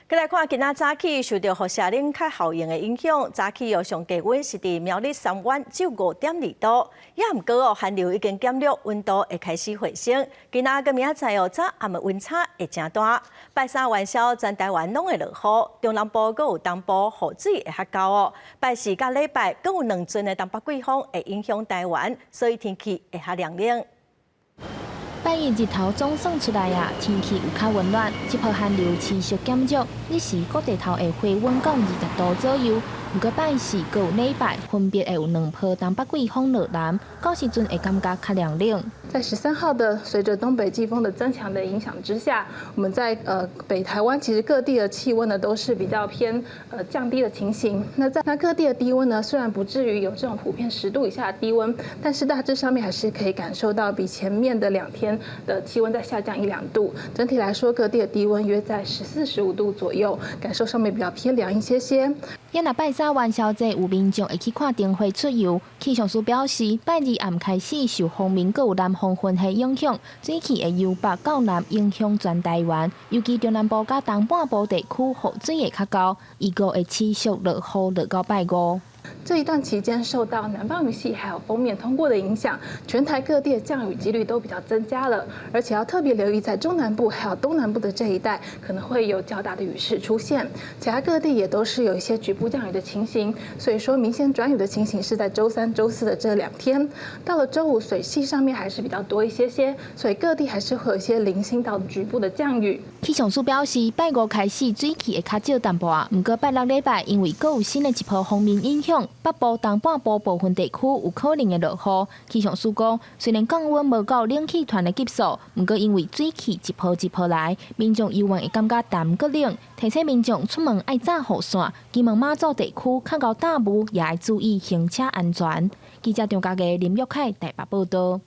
再来看，今仔早起受到辐射冷却效应的影响，早起又上低温是伫苗栗三湾只有5.2度，也毋过寒流已经减弱，温度会开始回升。今仔个明仔载早暗的温差会真大。拜三元宵全台湾拢会落雨，中南部阁有东部雨水会较高哦。拜四甲礼拜阁有2阵的东北季风会影响台湾，所以天气会较凉冷。 拜一日头总算出来啊，天气有较温暖，这波寒流持续减弱，日时各地头会回温到20度左右。不过拜四阁有礼拜，分别会有2波东北季风落南，到时阵会感觉较凉冷。在13号的随着东北季风的增强的影响之下，我们在北台湾其实各地的气温呢都是比较偏降低的情形。那各地的低温呢，虽然不至于有这种普遍10度以下的低温，但是大致上面还是可以感受到比前面的2天的气温在下降1-2度。整体来说，各地的低温约在14、15度左右，感受上面比较偏凉一些些。也若拜三元宵节有民众会去看灯会出游，气象署表示，拜二暗开始受风面阁有南风混合影响，水气会由北到南影响全台湾，尤其中南部甲东半部地区雨水会较高，预估会持续落雨落到拜5。 这一段期间，受到南方雨系还有锋面通过的影响，全台各地的降雨几率都比较增加了，而且要特别留意在中南部还有东南部的这一带，可能会有较大的雨势出现。其他各地也都是有一些局部降雨的情形，所以说明显转雨的情形是在周3、周4的这2天。到了周5，水系上面还是比较多一些些，所以各地还是会有一些零星到局部的降雨。气象署表示，拜5开始水气会较少淡薄啊，不过拜6礼拜因为阁有新的一波锋面影响。 北部、东半部部分地区有可能会落雨。气象署讲，虽然降温无到冷气团的级数，不过因为水汽一波一波来，民众依然会感觉淡搁冷。提醒民众出门爱扎雨伞，金门马祖地区较到大雾也要注意行车安全。记者张家嘅林玉凯台北报道。